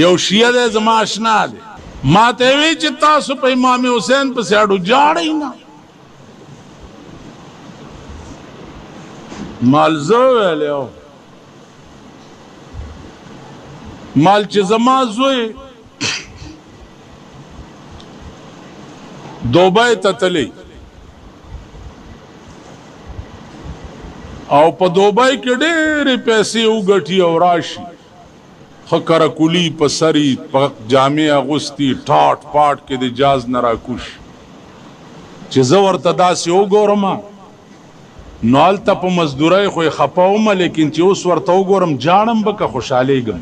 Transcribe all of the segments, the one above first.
یو شیعه دی زما اشنا دی ما ته وی چې تاسو په امام حسین پسې اډو جاړئ نه مال زه ویلی مال چې زما زوی دوبۍ ته تللی او په دوبۍ کې ډېرې پیسې وګټي او راشي ښه کرکولي په سري په جامې اغوستي ټاټ پاټ کې د جاز نه راکوش چې زه ورته داسې وګورم نو هلته په مزدورۍ خو یې خفه ومه لیکن چې اوس ورته وګورم جاړم به که خوشحالېږم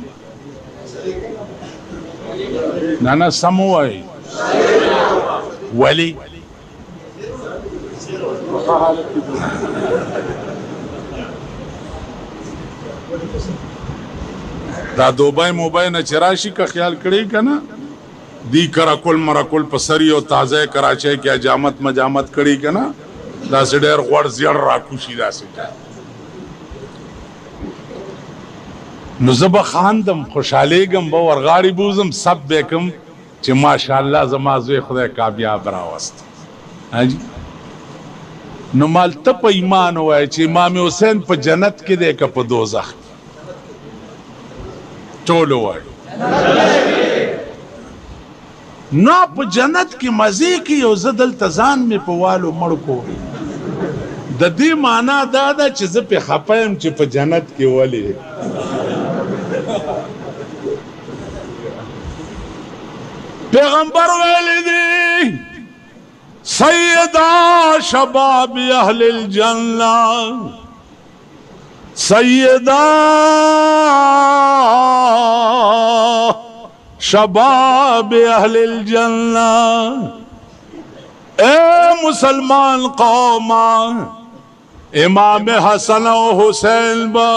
نه سم ووایي ولې دا دوبۍ موبۍ نه چې راشي که خیال کړی که نه دی کرکل مرکل په سري او تازه کراچۍ کې حجامت مجامت کړي که نه داسې ډېر غوړ زیړ راکوشي داسې نو زه به خاندم خوشحالېږم به ورغاړې بوزم سب به کم چې ماشاءالله زما زوی خدای کامیاب راوست نو مال ته په ایمان ووایه چې امام حسین په جنت کې دی که په دوزخ کې ټول ووایو نو په جنت کې مزې کې یو زه دلته ځان مې په والو مړ کو د دې معنا دا ده چې زه پې خفه یم چې په جنت کې ولې پیغمبر ویلی دی سیدہ شباب اہل الجنہ سیدہ شباب اہل الجنہ اے مسلمان قوم امام حسن و حسین با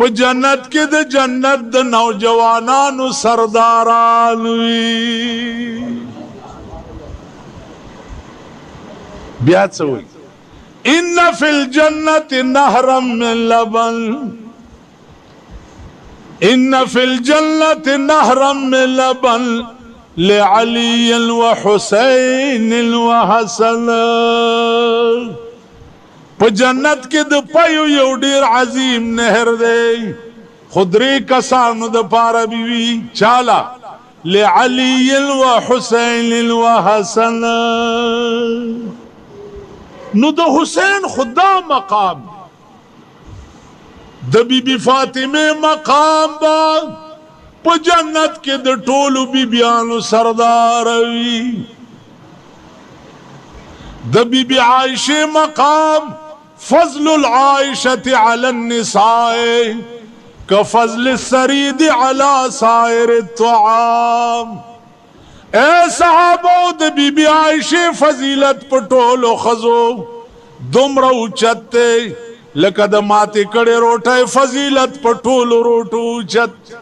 پا جنت کی د جنت د نوجوانانو سرداران وی بیات سوئی ان فی الجنت نهرا من لبن ان فی الجنت نهرا من لبن لعلی وحسین وحسن پا جنت کے د پیو یو ډیر عظیم نهر دی خدری کسانو د پارا بیوی چالا لعلی وحسین وحسن نو د حسین خدا مقام د بی بی فاطمه مقام با پا جنت کے د ټولو بی بیانو سردار وی د بی بی عائشہ مقام فضل العائشة على النساء كفضل السريد على سائر الطعام اے صحابو د بی بی عائشہ فضیلت پټولو خزو دومره اوچت تے لکه د ماتی کڑے روٹای فضیلت پټولو روٹو اوچت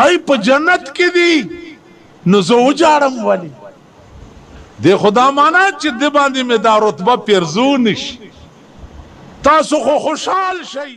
آئی پا جنت کی دی نزو جارم والی دی خدا مانا چی دی باندی میں دا رتبہ پیرزونش تاسو خو خوشحال شئی